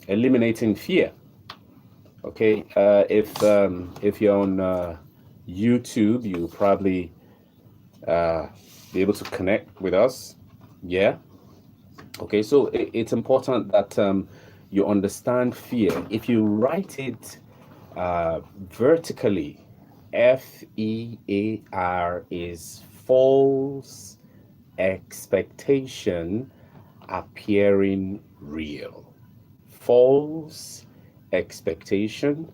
eliminating fear. Okay, if you're on YouTube, you'll probably be able to connect with us. Yeah. Okay, so it's important that you understand fear. If you write it vertically, FEAR is false expectation appearing real. False expectation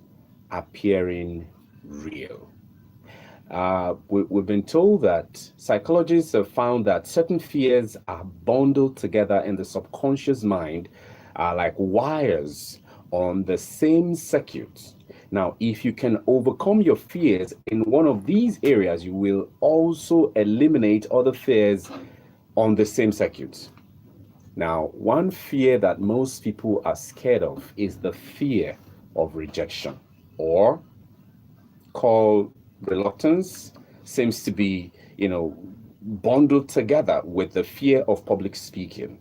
appearing real. We've been told that psychologists have found that certain fears are bundled together in the subconscious mind, like wires on the same circuit. Now, if you can overcome your fears in one of these areas, you will also eliminate other fears on the same circuit. Now, one fear that most people are scared of is the fear of rejection, or called reluctance, seems to be, bundled together with the fear of public speaking.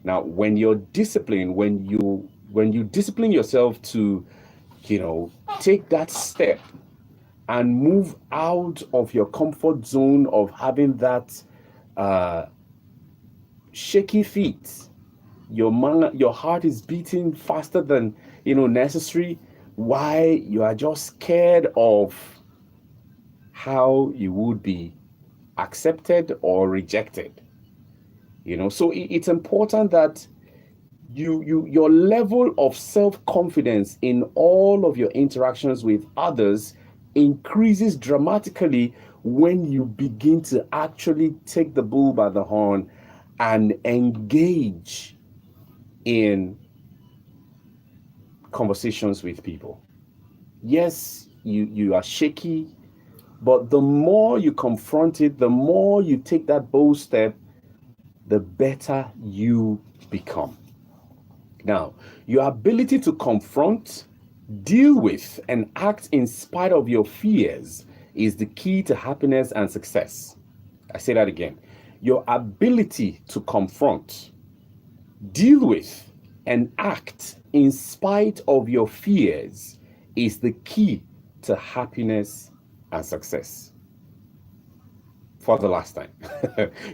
Now, when you're disciplined, when you discipline yourself to, take that step and move out of your comfort zone of having that shaky feet, your heart is beating faster than necessary. Why? You are just scared of how you would be accepted or rejected. So it's important that your level of self-confidence in all of your interactions with others increases dramatically when you begin to actually take the bull by the horn and engage in conversations with people. Yes, you are shaky, but the more you confront it, the more you take that bold step, the better you become. Now, your ability to confront, deal with, and act in spite of your fears is the key to happiness and success. I say that again. Your ability to confront, deal with, and act in spite of your fears is the key to happiness and success. For the last time,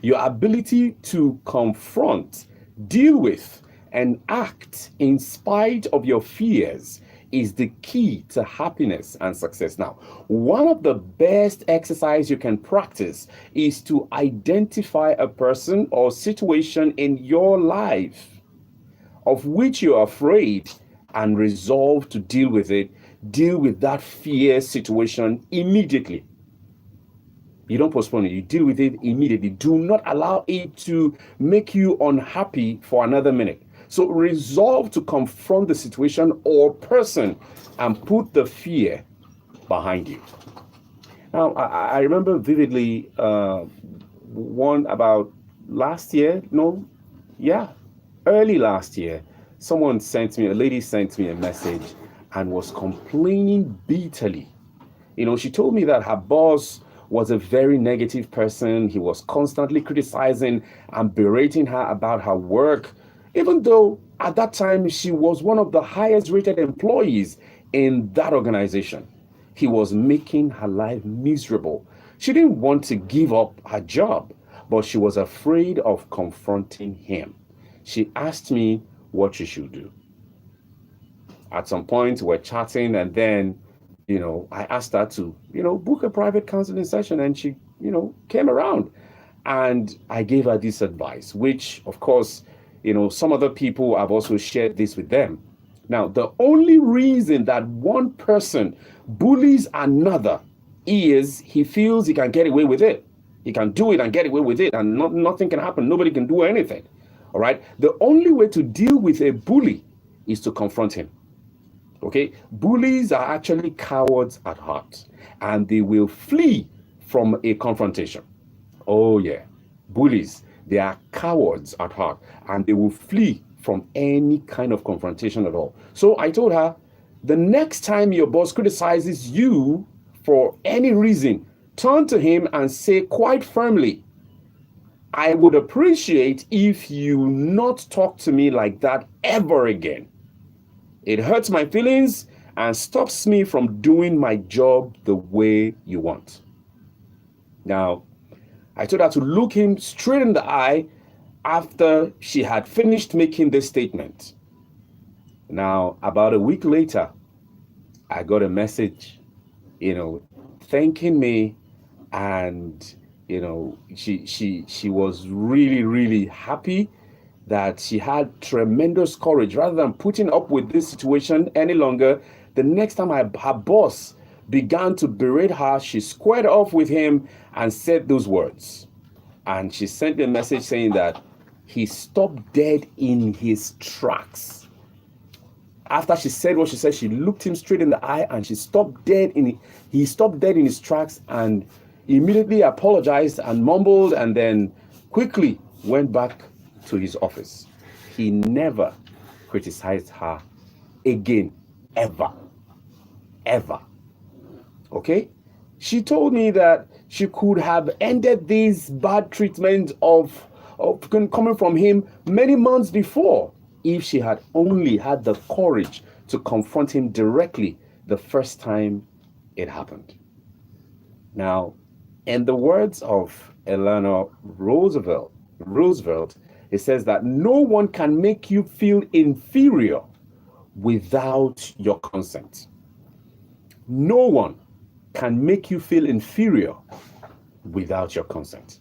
your ability to confront, deal with, and act in spite of your fears is the key to happiness and success. Now, one of the best exercise you can practice is to identify a person or situation in your life of which you're afraid and resolve to deal with it. Deal with that fear situation immediately. You don't postpone it. You deal with it immediately. Do not allow it to make you unhappy for another minute. So resolve to confront the situation or person and put the fear behind you. Now, I remember vividly one about last year. No, yeah, early last year, a lady sent me a message and was complaining bitterly. She told me that her boss was a very negative person. He was constantly criticizing and berating her about her work, even though at that time she was one of the highest rated employees in that organization. He was making her life miserable. She didn't want to give up her job, but she was afraid of confronting him. She asked me what she should do. At some point, we're chatting, and then I asked her to, book a private counseling session, and she, came around. And I gave her this advice, which, of course, some other people have also shared this with them. Now, the only reason that one person bullies another is he feels he can get away with it. He can do it and get away with it, and nothing can happen. Nobody can do anything. All right. The only way to deal with a bully is to confront him. Okay, bullies are actually cowards at heart, and they will flee from a confrontation. Oh yeah, bullies, they are cowards at heart, and they will flee from any kind of confrontation at all. So I told her, the next time your boss criticizes you for any reason, turn to him and say quite firmly, I would appreciate if you not talk to me like that ever again. It hurts my feelings and stops me from doing my job the way you want. Now, I told her to look him straight in the eye after she had finished making this statement. Now, about a week later, I got a message, thanking me, and she was really, really happy that she had tremendous courage. Rather than putting up with this situation any longer, the next time her boss began to berate her, she squared off with him and said those words. And she sent me a message saying that he stopped dead in his tracks. After she said what she said, she looked him straight in the eye and he stopped dead in his tracks and immediately apologized and mumbled and then quickly went back to his office. He never criticized her again, ever. Okay? She told me that she could have ended this bad treatment of coming from him many months before if she had only had the courage to confront him directly the first time it happened. Now, in the words of Eleanor Roosevelt, it says that no one can make you feel inferior without your consent. No one can make you feel inferior without your consent.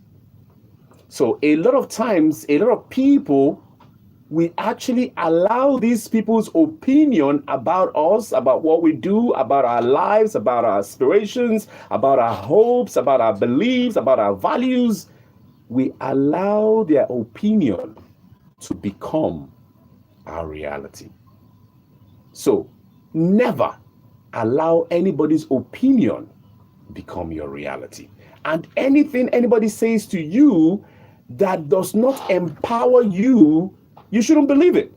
So a lot of times, a lot of people, we actually allow these people's opinion about us, about what we do, about our lives, about our aspirations, about our hopes, about our beliefs, about our values. We allow their opinion to become our reality. So never allow anybody's opinion become your reality. And anything anybody says to you that does not empower you, you shouldn't believe it.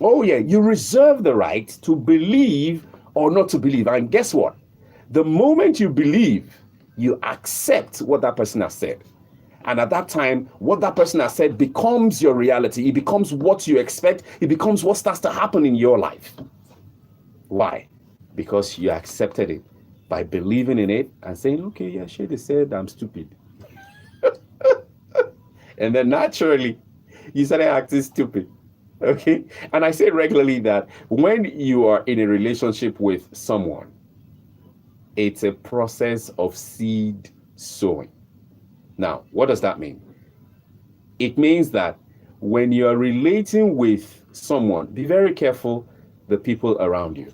Oh yeah, you reserve the right to believe or not to believe. And guess what? The moment you believe, you accept what that person has said. And at that time, what that person has said becomes your reality. It becomes what you expect. It becomes what starts to happen in your life. Why? Because you accepted it by believing in it and saying, okay, yeah, sure, they said I'm stupid. And then naturally, you started acting stupid. Okay? And I say regularly that when you are in a relationship with someone, it's a process of seed sowing. Now, what does that mean? It means that when you're relating with someone, be very careful the people around you.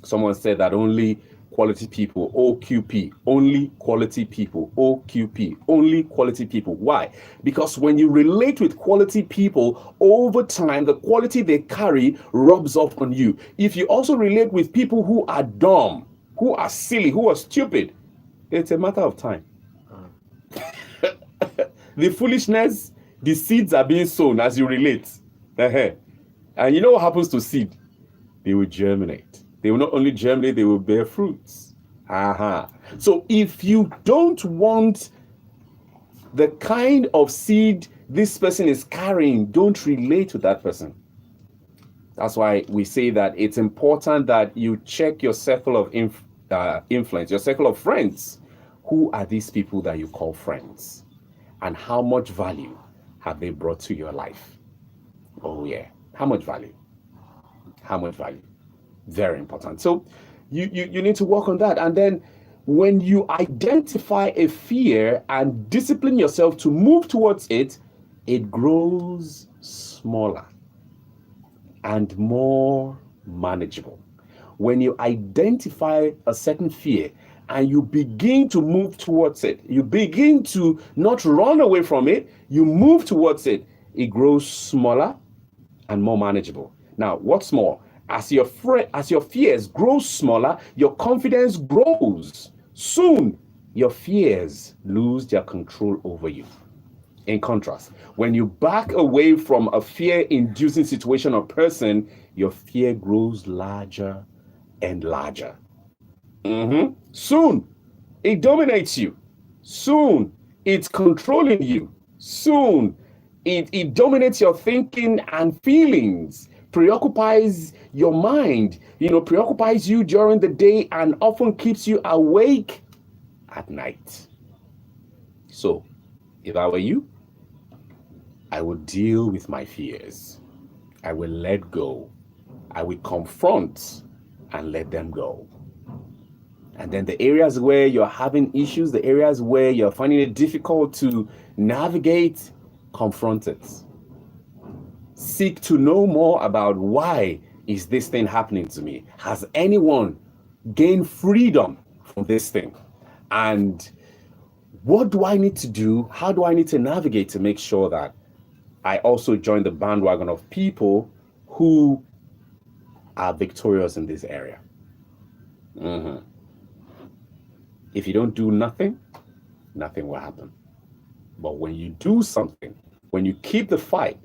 Someone said that only quality people, OQP, only quality people, OQP, only quality people. Why? Because when you relate with quality people, over time, the quality they carry rubs off on you. If you also relate with people who are dumb, who are silly, who are stupid, it's a matter of time. The foolishness, the seeds are being sown as you relate. And you know what happens to seed? They will germinate. They will not only germinate, they will bear fruits. So if you don't want the kind of seed this person is carrying, don't relate to that person. That's why we say that it's important that you check your circle of influence, your circle of friends. Who are these people that you call friends? And how much value have they brought to your life? Oh yeah, how much value? How much value? Very important. So you need to work on that. And then when you identify a fear and discipline yourself to move towards it, it grows smaller and more manageable. When you identify a certain fear and you begin to move towards it, you begin to not run away from it, you move towards it, it grows smaller and more manageable. Now, what's more, as your fears grow smaller, your confidence grows. Soon, your fears lose their control over you. In contrast, when you back away from a fear-inducing situation or person, your fear grows larger and larger. Soon, it dominates you. Soon, it's controlling you. Soon, it dominates your thinking and feelings preoccupies your mind, preoccupies you during the day and often keeps you awake at night. So, if I were you, I would deal with my fears. I will let go. I will confront and let them go. And then the areas where you're having issues, the areas where you're finding it difficult to navigate, confront it. Seek to know more about why is this thing happening to me? Has anyone gained freedom from this thing? And what do I need to do? How do I need to navigate to make sure that I also join the bandwagon of people who are victorious in this area? If you don't do nothing, nothing will happen. But when you do something, when you keep the fight,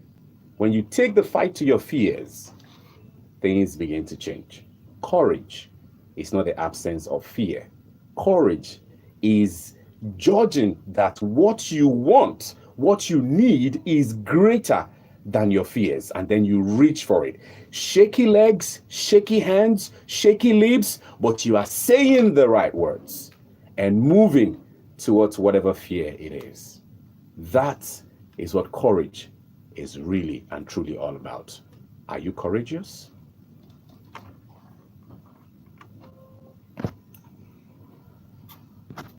when you take the fight to your fears, things begin to change. Courage is not the absence of fear. Courage is judging that what you want, what you need is greater than your fears, and then you reach for it. Shaky legs, shaky hands, shaky lips, but you are saying the right words and moving towards whatever fear it is. That is what courage is really and truly all about. Are you courageous?